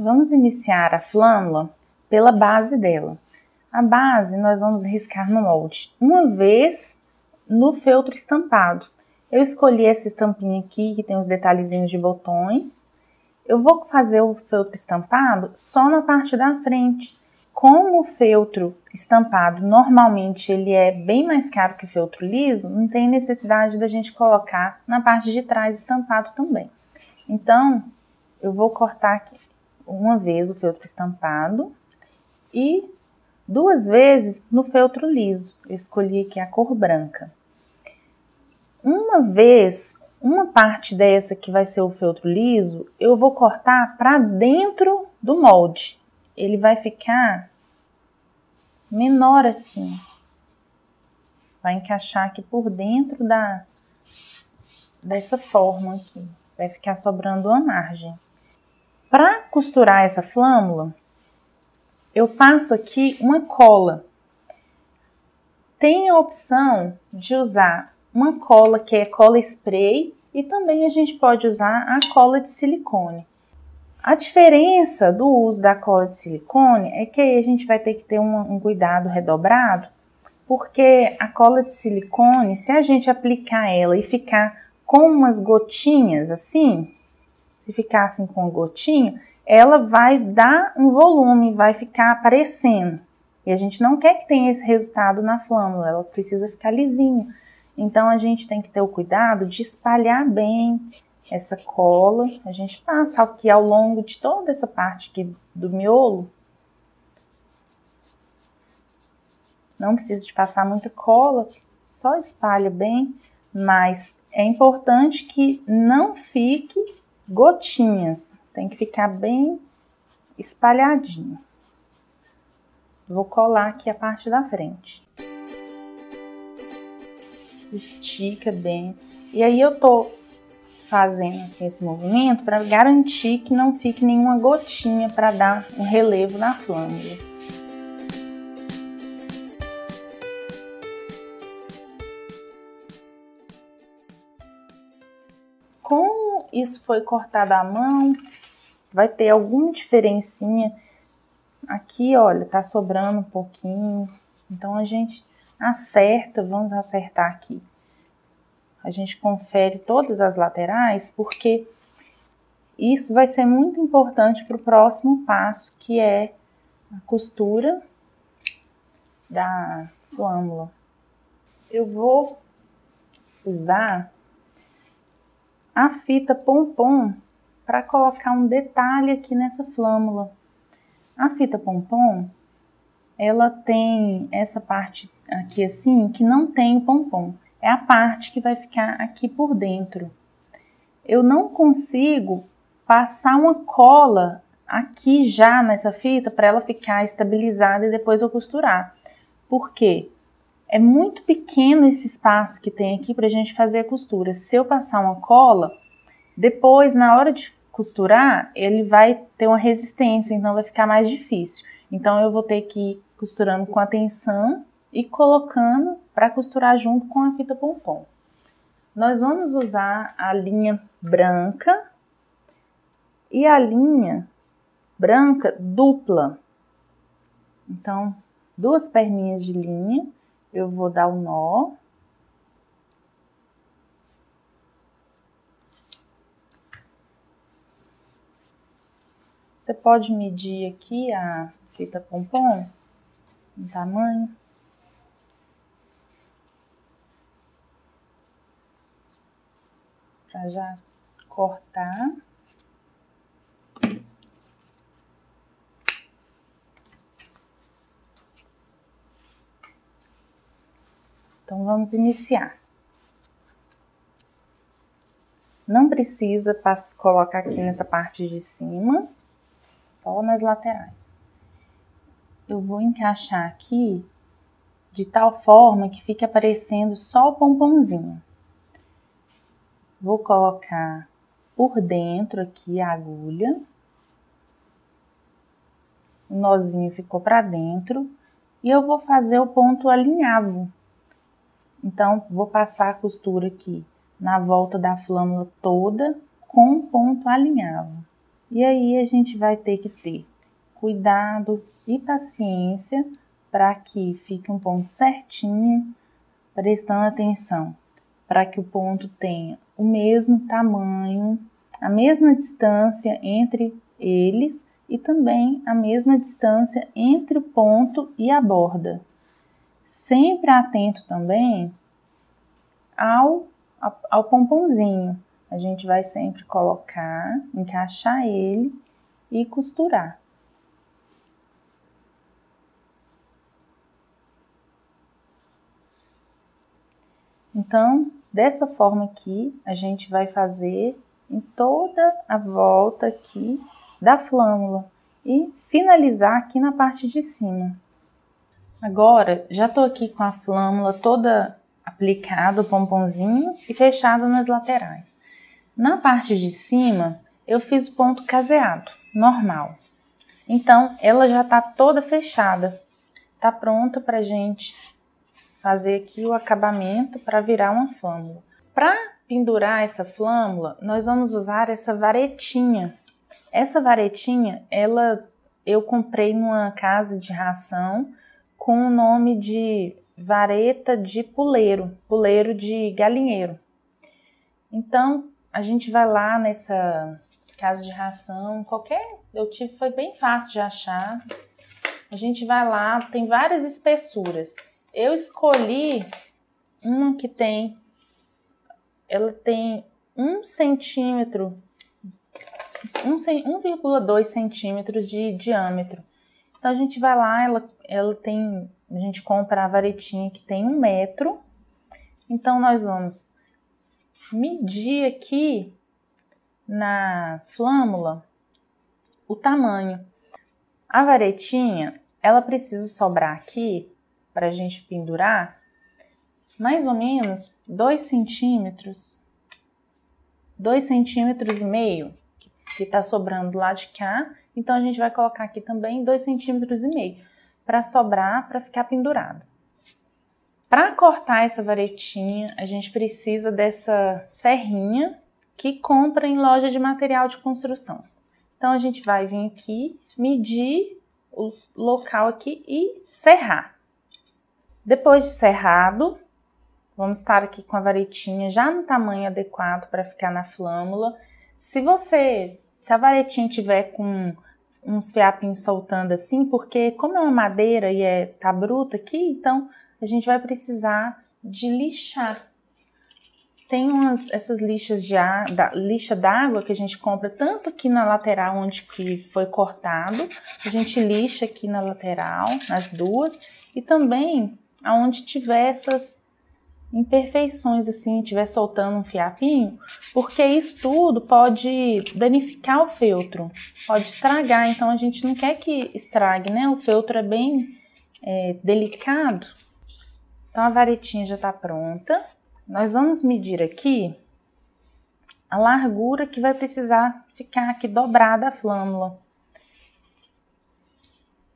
Vamos iniciar a flâmula pela base dela. A base nós vamos riscar no molde uma vez no feltro estampado. Eu escolhi essa estampinha aqui que tem os detalhezinhos de botões. Eu vou fazer o feltro estampado só na parte da frente. Como o feltro estampado normalmente ele é bem mais caro que o feltro liso, não tem necessidade da gente colocar na parte de trás estampado também. Então, eu vou cortar aqui uma vez o feltro estampado e 2 vezes no feltro liso. Eu escolhi aqui a cor branca. Uma vez, uma parte dessa que vai ser o feltro liso, eu vou cortar para dentro do molde. Ele vai ficar menor assim. Vai encaixar aqui por dentro dessa forma aqui. Vai ficar sobrando uma margem. Para costurar essa flâmula, eu passo aqui uma cola. Tem a opção de usar uma cola que é cola spray e também a gente pode usar a cola de silicone. A diferença do uso da cola de silicone é que aí a gente vai ter que ter um cuidado redobrado, porque a cola de silicone, se a gente aplicar ela e ficar com umas gotinhas assim, se ficar assim com gotinha, ela vai dar um volume, vai ficar aparecendo. E a gente não quer que tenha esse resultado na flâmula, ela precisa ficar lisinha. Então, a gente tem que ter o cuidado de espalhar bem essa cola. A gente passa aqui ao longo de toda essa parte aqui do miolo. Não precisa de passar muita cola, só espalha bem, mas é importante que não fique gotinhas. Tem que ficar bem espalhadinho. Vou colar aqui a parte da frente. Estica bem. E aí eu tô fazendo assim esse movimento para garantir que não fique nenhuma gotinha para dar um relevo na flâmula. Como isso foi cortado à mão, vai ter alguma diferencinha. Aqui, olha, tá sobrando um pouquinho. Então, a gente acerta, vamos acertar aqui. A gente confere todas as laterais, porque isso vai ser muito importante para o próximo passo, que é a costura da flâmula. Eu vou usar a fita pompom para colocar um detalhe aqui nessa flâmula. A fita pompom, ela tem essa parte aqui assim, que não tem o pompom. É a parte que vai ficar aqui por dentro. Eu não consigo passar uma cola aqui já nessa fita para ela ficar estabilizada e depois eu costurar. Por quê? É muito pequeno esse espaço que tem aqui para a gente fazer a costura. Se eu passar uma cola, depois na hora de costurar, ele vai ter uma resistência, então vai ficar mais difícil. Então eu vou ter que ir costurando com atenção e colocando para costurar junto com a fita pompom. Nós vamos usar a linha branca e a linha branca dupla. Então, 2 perninhas de linha, eu vou dar o nó. Você pode medir aqui a fita pompom, o tamanho. Para já cortar. Então, vamos iniciar. Não precisa colocar aqui nessa parte de cima, só nas laterais. Eu vou encaixar aqui de tal forma que fique aparecendo só o pomponzinho. Vou colocar por dentro aqui a agulha. O nozinho ficou para dentro. E eu vou fazer o ponto alinhavo. Então, vou passar a costura aqui na volta da flâmula toda com ponto alinhavo. E aí a gente vai ter que ter cuidado e paciência para que fique um ponto certinho, prestando atenção, para que o ponto tenha o mesmo tamanho, a mesma distância entre eles e também a mesma distância entre o ponto e a borda. Sempre atento também ao pomponzinho. A gente vai sempre colocar, encaixar ele e costurar. Então, dessa forma aqui, a gente vai fazer em toda a volta aqui da flâmula e finalizar aqui na parte de cima. Agora, já tô aqui com a flâmula toda aplicada, o pomponzinho, e fechado nas laterais. Na parte de cima, eu fiz o ponto caseado, normal. Então, ela já tá toda fechada. Tá pronta pra gente fazer aqui o acabamento para virar uma flâmula. Para pendurar essa flâmula, nós vamos usar essa varetinha. Essa varetinha, eu comprei numa casa de ração com o nome de vareta de puleiro, puleiro de galinheiro. Então, a gente vai lá nessa casa de ração, foi bem fácil de achar. A gente vai lá, tem várias espessuras. Eu escolhi uma que ela tem 1 centímetro, 1,2 centímetros de diâmetro. Então a gente vai lá, a gente compra a varetinha que tem 1 metro. Então nós vamos medir aqui na flâmula o tamanho. A varetinha, ela precisa sobrar aqui para a gente pendurar mais ou menos 2 centímetros, 2 centímetros e meio, que tá sobrando do lado de cá. Então a gente vai colocar aqui também 2 centímetros e meio para sobrar, para ficar pendurado. Para cortar essa varetinha, a gente precisa dessa serrinha que compra em loja de material de construção. Então a gente vai vir aqui, medir o local aqui e serrar. Depois de serrado, vamos estar aqui com a varetinha já no tamanho adequado para ficar na flâmula. Se a varetinha tiver com uns fiapinhos soltando assim, porque como é uma madeira e tá bruta aqui, então a gente vai precisar de lixar. Tem essas lixas lixa d'água que a gente compra tanto aqui na lateral onde que foi cortado, a gente lixa aqui na lateral, nas duas, e também aonde tiver essas imperfeições assim, tiver soltando um fiapinho, porque isso tudo pode danificar o feltro, pode estragar, então a gente não quer que estrague, né? O feltro é bem delicado. Então a varetinha já tá pronta. Nós vamos medir aqui a largura que vai precisar ficar aqui dobrada a flâmula.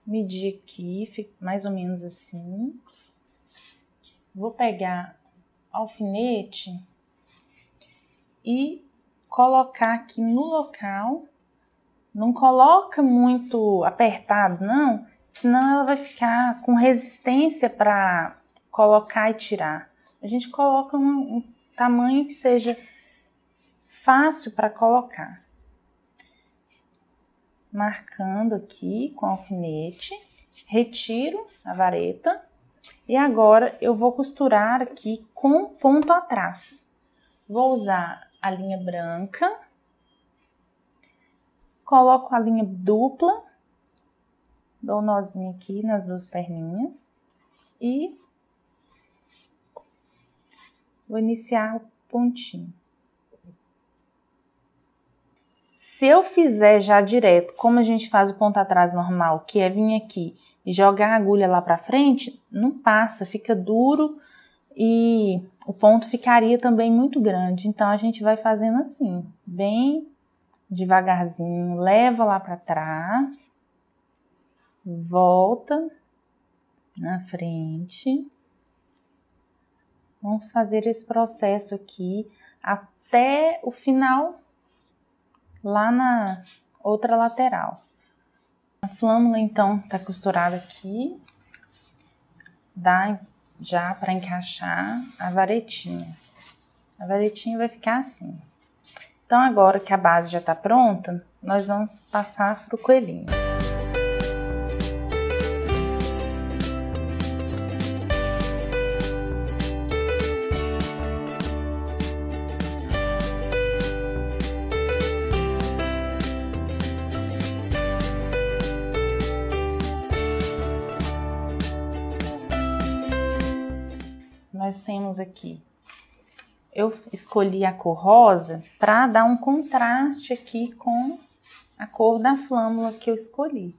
Medir aqui, mais ou menos assim. Vou pegar alfinete e colocar aqui no local. Não coloca muito apertado, não, senão ela vai ficar com resistência para colocar e tirar. A gente coloca um tamanho que seja fácil para colocar. Marcando aqui com alfinete, retiro a vareta. E agora eu vou costurar aqui com ponto atrás. Vou usar a linha branca, coloco a linha dupla, dou um nozinho aqui nas duas perninhas e vou iniciar o pontinho. Se eu fizer já direto, como a gente faz o ponto atrás normal, que é vir aqui e jogar a agulha lá pra frente, não passa, fica duro e o ponto ficaria também muito grande. Então a gente vai fazendo assim, bem devagarzinho, leva lá pra trás, volta na frente. Vamos fazer esse processo aqui até o final, lá outra lateral. A flâmula, então, tá costurada aqui. Dá já para encaixar a varetinha. A varetinha vai ficar assim. Então, agora que a base já tá pronta, nós vamos passar pro coelhinho. Nós temos aqui, eu escolhi a cor rosa para dar um contraste aqui com a cor da flâmula que eu escolhi.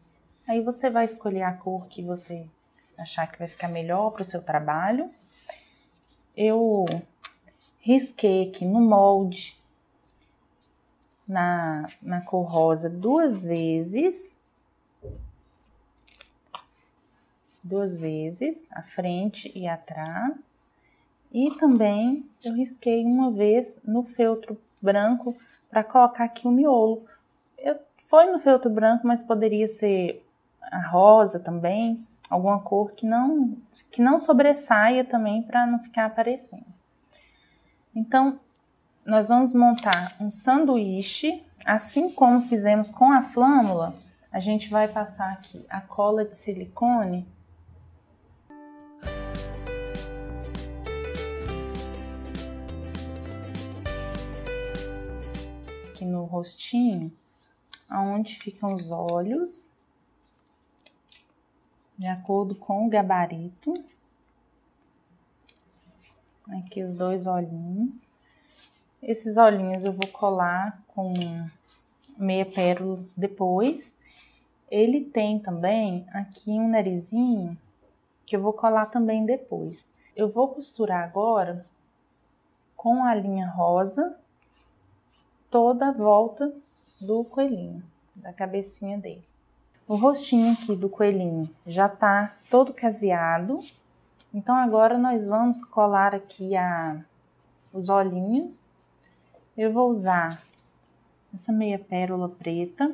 Aí você vai escolher a cor que você achar que vai ficar melhor para o seu trabalho. Eu risquei aqui no molde, na cor rosa, duas vezes, a frente e atrás. E também eu risquei uma vez no feltro branco para colocar aqui o miolo. Foi no feltro branco, mas poderia ser a rosa também, alguma cor que não sobressaia também para não ficar aparecendo. Então, nós vamos montar um sanduíche, assim como fizemos com a flâmula. A gente vai passar aqui a cola de silicone aqui no rostinho, aonde ficam os olhos, de acordo com o gabarito. Aqui os dois olhinhos. Esses olhinhos eu vou colar com meia pérola depois. Ele tem também aqui um narizinho que eu vou colar também depois. Eu vou costurar agora com a linha rosa toda a volta do coelhinho, da cabecinha dele. O rostinho aqui do coelhinho já tá todo caseado, então agora nós vamos colar aqui os olhinhos. Eu vou usar essa meia pérola preta.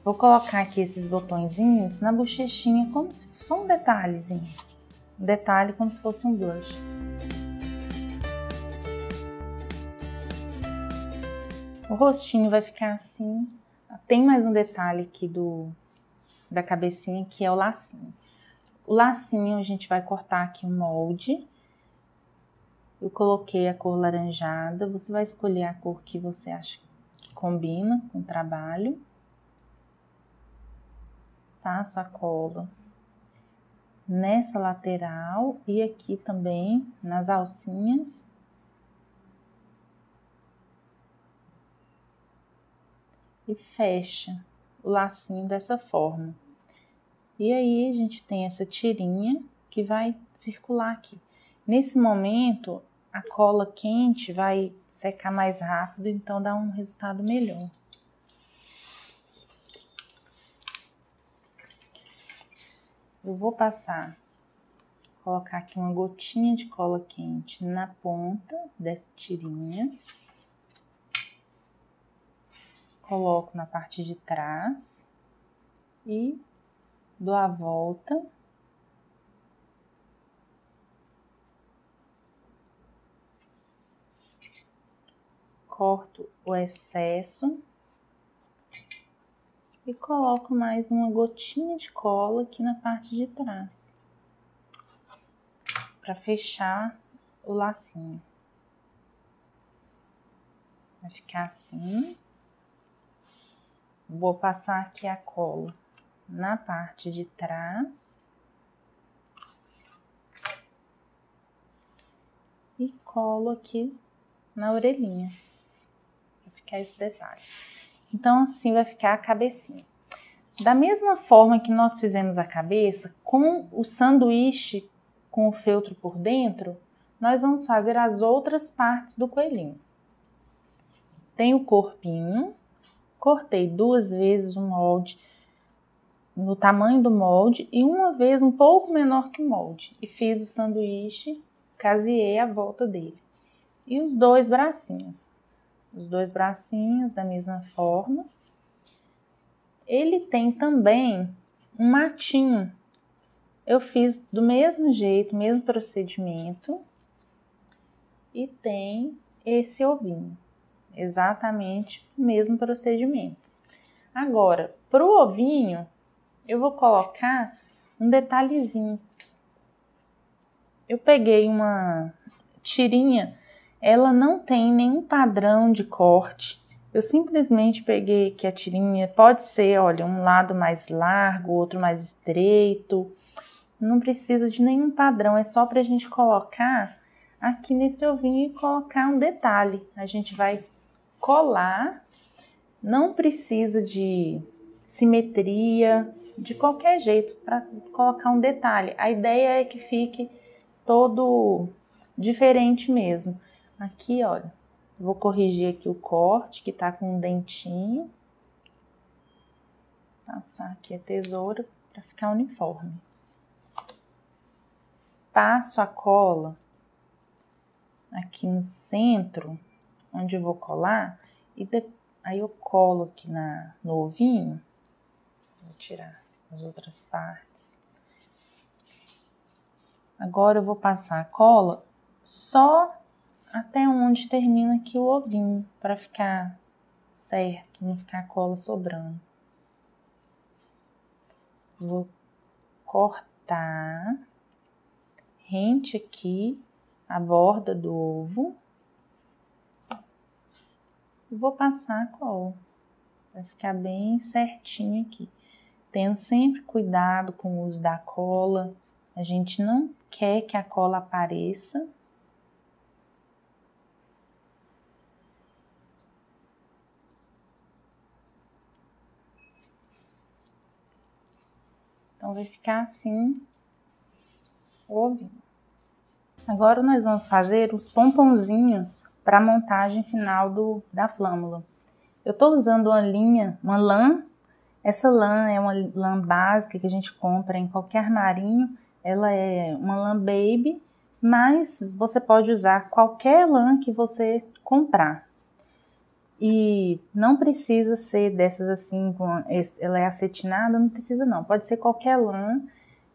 Vou colocar aqui esses botõezinhos na bochechinha, como se fosse um detalhezinho. Um detalhe como se fosse um blush. O rostinho vai ficar assim. Tem mais um detalhe aqui da cabecinha, que é o lacinho. O lacinho a gente vai cortar aqui um molde. Eu coloquei a cor laranjada. Você vai escolher a cor que você acha que combina com o trabalho. Passo a cola nessa lateral e aqui também nas alcinhas. E fecha o lacinho dessa forma. E aí a gente tem essa tirinha que vai circular aqui. Nesse momento, a cola quente vai secar mais rápido, então dá um resultado melhor. Eu vou colocar aqui uma gotinha de cola quente na ponta dessa tirinha. Coloco na parte de trás e dou a volta. Corto o excesso. E coloco mais uma gotinha de cola aqui na parte de trás, para fechar o lacinho. Vai ficar assim. Vou passar aqui a cola na parte de trás. E colo aqui na orelhinha, para ficar esse detalhe. Então, assim vai ficar a cabecinha. Da mesma forma que nós fizemos a cabeça, com o sanduíche com o feltro por dentro, nós vamos fazer as outras partes do coelhinho. Tem o corpinho, cortei duas vezes o molde no tamanho do molde e uma vez um pouco menor que o molde. E fiz o sanduíche, caseei a volta dele. E os dois bracinhos da mesma forma. Ele tem também um matinho. Eu fiz do mesmo jeito, mesmo procedimento. E tem esse ovinho. Exatamente o mesmo procedimento. Agora, para o ovinho, eu vou colocar um detalhezinho. Eu peguei uma tirinha, ela não tem nenhum padrão de corte. Eu simplesmente peguei que a tirinha pode ser, olha, um lado mais largo, outro mais estreito. Não precisa de nenhum padrão, é só para a gente colocar aqui nesse ovinho e colocar um detalhe. A gente vai colar, não precisa de simetria, de qualquer jeito, para colocar um detalhe. A ideia é que fique todo diferente mesmo. Aqui, olha, vou corrigir aqui o corte, que tá com um dentinho. Passar aqui a tesoura para ficar uniforme. Passo a cola aqui no centro, onde eu vou colar, e aí eu colo aqui no ovinho. Vou tirar as outras partes. Agora eu vou passar a cola só até onde termina aqui o ovinho, para ficar certo, não ficar a cola sobrando. Vou cortar rente aqui a borda do ovo e vou passar a cola para ficar bem certinho aqui. Tendo sempre cuidado com o uso da cola, a gente não quer que a cola apareça. Então vai ficar assim o ovinho. Agora nós vamos fazer os pomponzinhos para a montagem final da flâmula. Eu estou usando uma lã. Essa lã é uma lã básica que a gente compra em qualquer armarinho. Ela é uma lã baby, mas você pode usar qualquer lã que você comprar. E não precisa ser dessas assim, ela é acetinada, não precisa não. Pode ser qualquer lã.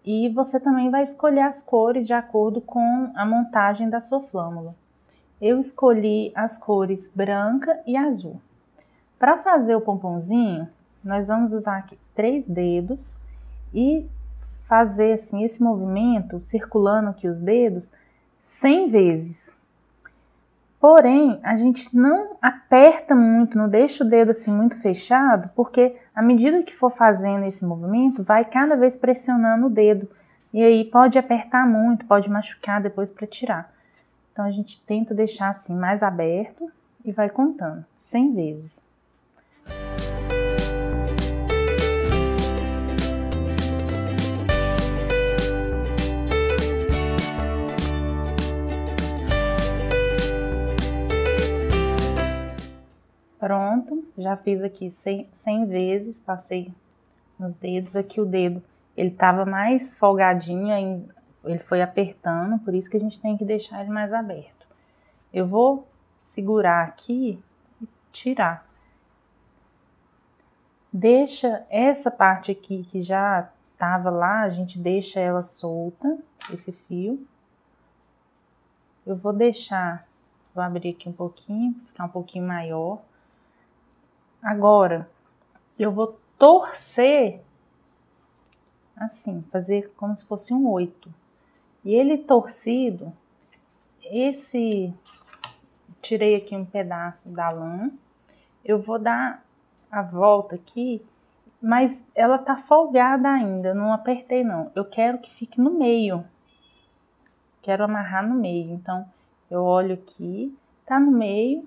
E você também vai escolher as cores de acordo com a montagem da sua flâmula. Eu escolhi as cores branca e azul. Para fazer o pomponzinho, nós vamos usar aqui 3 dedos e fazer assim esse movimento, circulando aqui os dedos, 100 vezes. Porém, a gente não aperta muito, não deixa o dedo assim muito fechado, porque à medida que for fazendo esse movimento, vai cada vez pressionando o dedo. E aí pode apertar muito, pode machucar depois para tirar. Então a gente tenta deixar assim mais aberto e vai contando 100 vezes. Pronto, já fiz aqui 100 vezes, passei nos dedos. Aqui o dedo, ele tava mais folgadinho, ele foi apertando, por isso que a gente tem que deixar ele mais aberto. Eu vou segurar aqui e tirar. Deixa essa parte aqui que já tava lá, a gente deixa ela solta, esse fio. Eu vou abrir aqui um pouquinho, ficar um pouquinho maior. Agora, eu vou torcer assim, fazer como se fosse um 8. E ele torcido, tirei aqui um pedaço da lã, eu vou dar a volta aqui, mas ela tá folgada ainda, eu não apertei não. Eu quero que fique no meio, quero amarrar no meio. Então, eu olho aqui, tá no meio,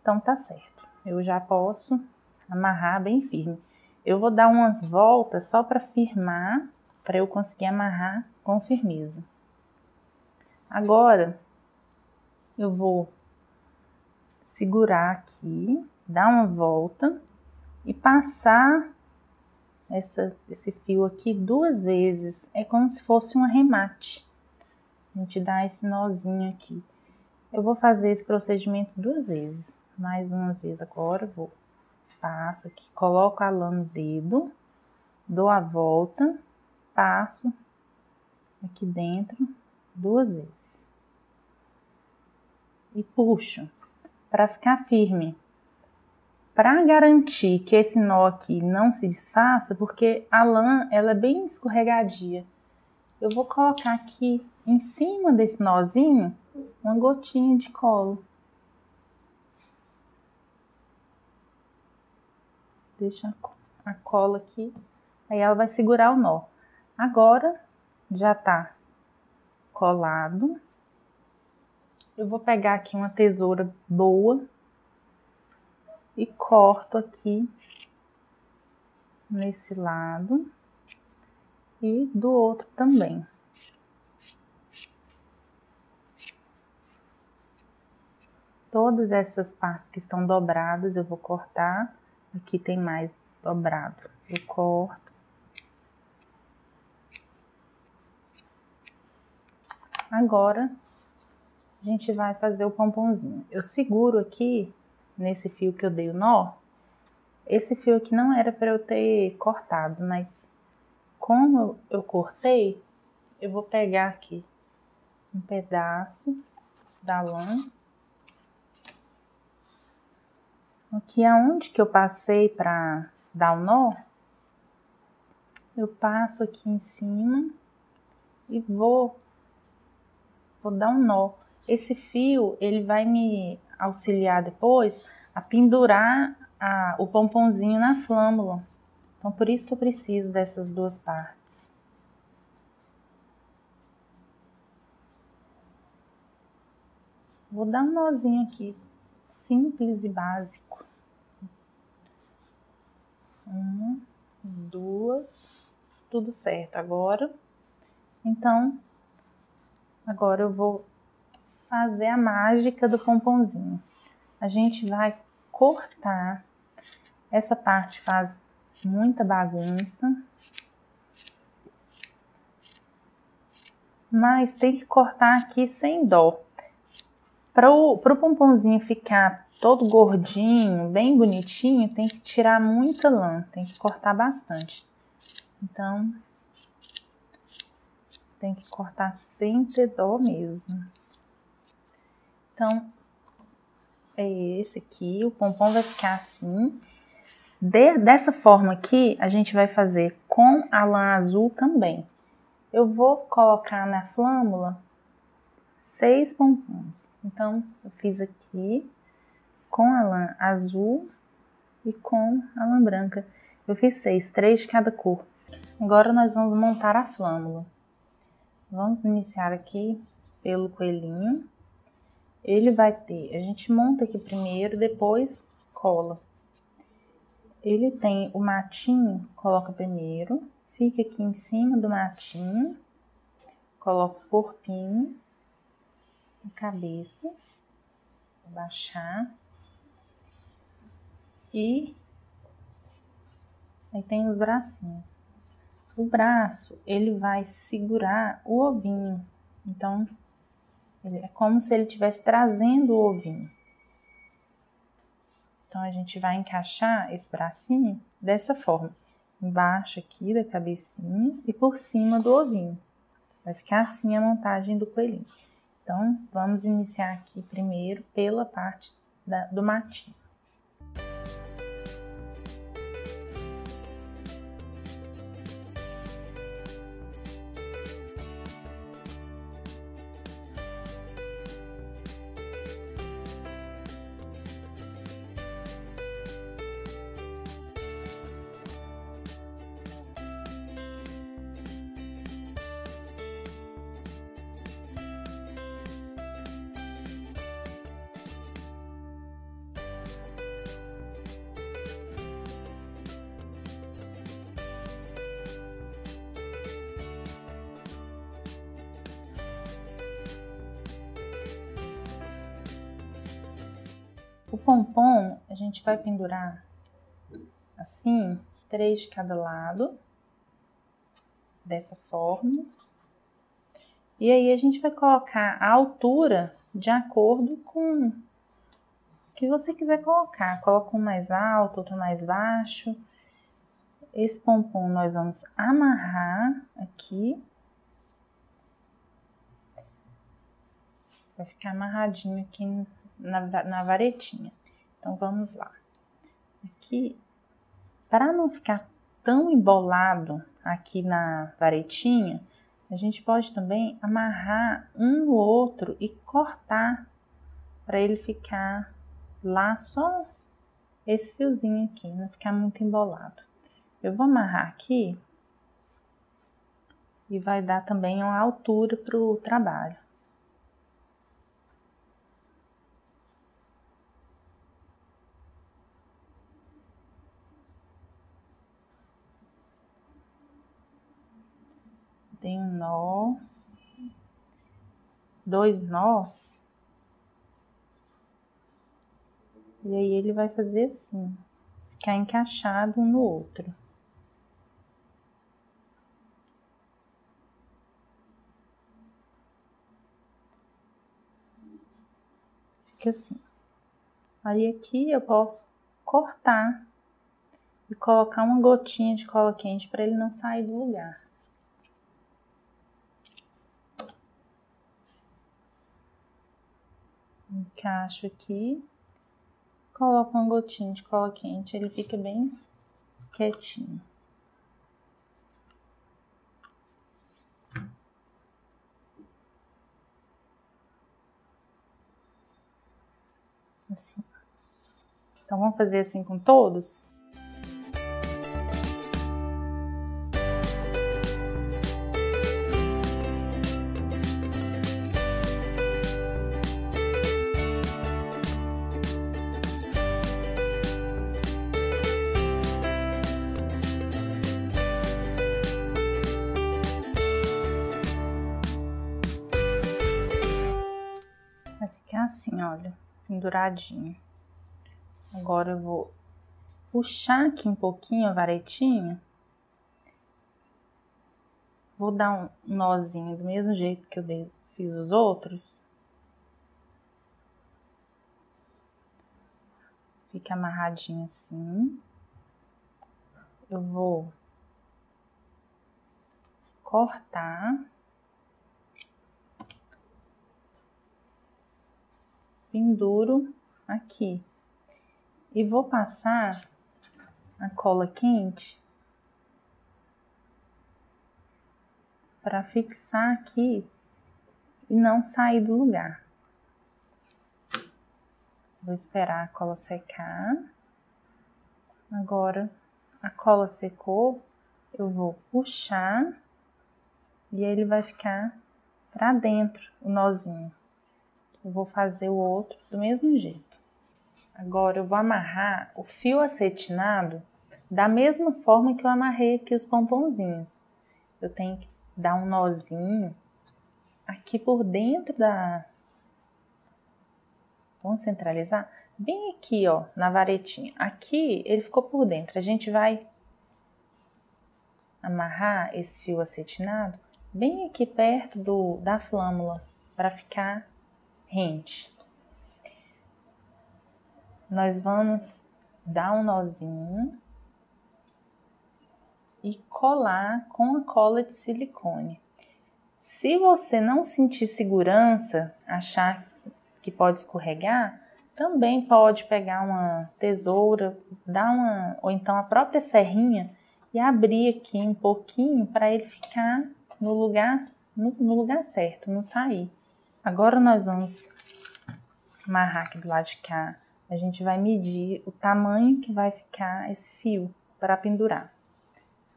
então tá certo. Eu já posso amarrar bem firme. Eu vou dar umas voltas só para firmar, para eu conseguir amarrar com firmeza. Agora, eu vou segurar aqui, dar uma volta e passar esse fio aqui 2 vezes. É como se fosse um arremate. A gente dá esse nozinho aqui. Eu vou fazer esse procedimento 2 vezes. Mais uma vez agora, passo aqui, coloco a lã no dedo, dou a volta, passo aqui dentro 2 vezes. E puxo para ficar firme. Para garantir que esse nó aqui não se desfaça, porque a lã ela é bem escorregadia, eu vou colocar aqui em cima desse nozinho uma gotinha de cola. Deixa a cola aqui, aí ela vai segurar o nó. Agora já tá colado. Eu vou pegar aqui uma tesoura boa e corto aqui nesse lado e do outro também. Todas essas partes que estão dobradas eu vou cortar. Aqui tem mais dobrado, eu corto. Agora a gente vai fazer o pomponzinho. Eu seguro aqui nesse fio que eu dei o nó. Esse fio aqui não era para eu ter cortado, mas como eu cortei, eu vou pegar aqui um pedaço da lã. Aqui aonde que eu passei para dar o nó, eu passo aqui em cima e vou dar um nó. Esse fio, ele vai me auxiliar depois a pendurar o pomponzinho na flâmula. Então, por isso que eu preciso dessas 2 partes. Vou dar um nozinho aqui, simples e básico. 1, 2, tudo certo. Então, agora eu vou fazer a mágica do pomponzinho. A gente vai cortar. Essa parte faz muita bagunça, mas tem que cortar aqui sem dó. Para o pomponzinho ficar todo gordinho, bem bonitinho, tem que tirar muita lã, tem que cortar bastante. Então, tem que cortar sem ter dó mesmo. Então, é esse aqui, o pompom vai ficar assim. Dessa forma aqui, a gente vai fazer com a lã azul também. Eu vou colocar na flâmula 6 pompons. Então, eu fiz aqui com a lã azul e com a lã branca. Eu fiz 6, 3 de cada cor. Agora nós vamos montar a flâmula. Vamos iniciar aqui pelo coelhinho. Ele vai ter, a gente monta aqui primeiro, depois cola. Ele tem o matinho, coloca primeiro, fica aqui em cima do matinho, coloca o corpinho, a cabeça, vou baixar. E aí tem os bracinhos. O braço, ele vai segurar o ovinho. Então, é como se ele estivesse trazendo o ovinho. Então, a gente vai encaixar esse bracinho dessa forma. Embaixo aqui da cabecinha e por cima do ovinho. Vai ficar assim a montagem do coelhinho. Então, vamos iniciar aqui primeiro pela parte do matinho. O pompom a gente vai pendurar assim 3 de cada lado, dessa forma. E aí a gente vai colocar a altura de acordo com o que você quiser colocar. Coloca um mais alto, outro mais baixo. Esse pompom nós vamos amarrar aqui. Vai ficar amarradinho aqui na varetinha. Então vamos lá. Aqui, para não ficar tão embolado aqui na varetinha, a gente pode também amarrar um no outro e cortar para ele ficar lá só esse fiozinho aqui, não ficar muito embolado. Eu vou amarrar aqui e vai dar também uma altura para o trabalho. Tem um nó, 2 nós, e aí ele vai fazer assim, ficar encaixado um no outro. Fica assim. Aí aqui eu posso cortar e colocar uma gotinha de cola quente para ele não sair do lugar. Encaixo aqui, coloco uma gotinha de cola quente, ele fica bem quietinho. Assim. Então vamos fazer assim com todos? Vai ficar assim, olha, penduradinho. Agora eu vou puxar aqui um pouquinho a varetinha. Vou dar um nozinho do mesmo jeito que eu fiz os outros. Fica amarradinho assim. Eu vou cortar. Penduro aqui. E vou passar a cola quente para fixar aqui e não sair do lugar. Vou esperar a cola secar. Agora a cola secou, eu vou puxar e ele vai ficar para dentro o nozinho. Eu vou fazer o outro do mesmo jeito. Agora eu vou amarrar o fio acetinado da mesma forma que eu amarrei aqui os pomponzinhos. Eu tenho que dar um nozinho aqui por dentro da... Vamos centralizar? Bem aqui, ó, na varetinha. Aqui ele ficou por dentro. A gente vai amarrar esse fio acetinado bem aqui perto da flâmula para ficar rente. Nós vamos dar um nozinho e colar com a cola de silicone. Se você não sentir segurança, achar que pode escorregar, também pode pegar uma tesoura, ou então a própria serrinha e abrir aqui um pouquinho para ele ficar no lugar certo, não sair. Agora nós vamos amarrar aqui do lado de cá. A gente vai medir o tamanho que vai ficar esse fio para pendurar.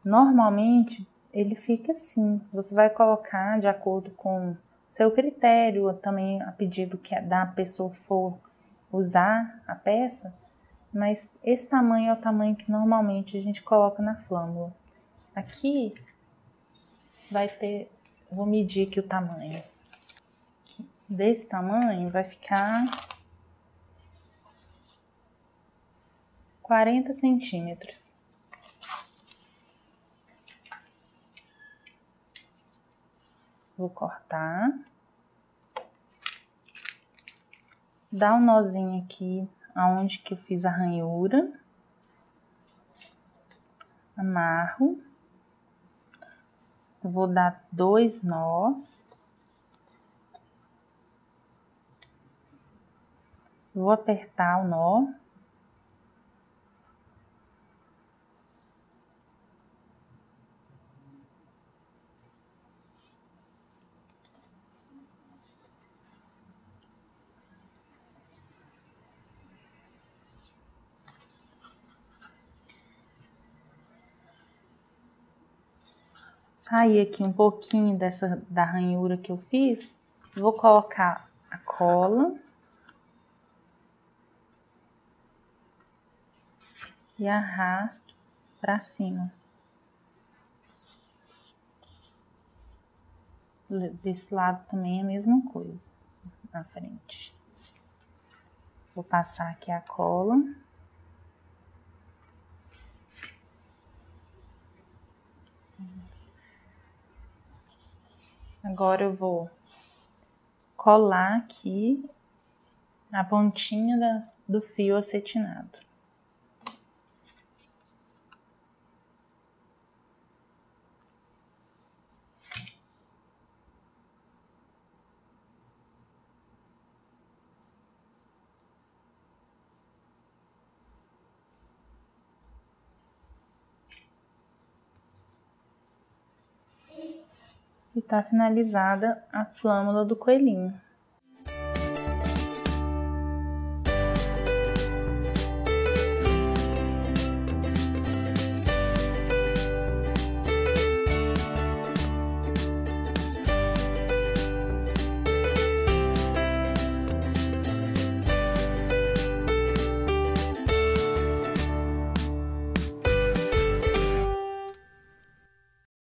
Normalmente ele fica assim, você vai colocar de acordo com o seu critério, também a pedido da pessoa que for usar a peça, mas esse tamanho é o tamanho que normalmente a gente coloca na flâmula. Aqui vai ter, vou medir aqui o tamanho. Desse tamanho vai ficar 40 centímetros. Vou cortar. Dar um nozinho aqui, aonde que eu fiz a ranhura. Amarro. Eu vou dar 2 nós. Vou apertar o nó. Sair aqui um pouquinho da ranhura que eu fiz. Vou colocar a cola. E arrasto para cima. Desse lado também é a mesma coisa, na frente. Vou passar aqui a cola. Agora eu vou colar aqui a pontinha do fio acetinado. E tá finalizada a flâmula do coelhinho.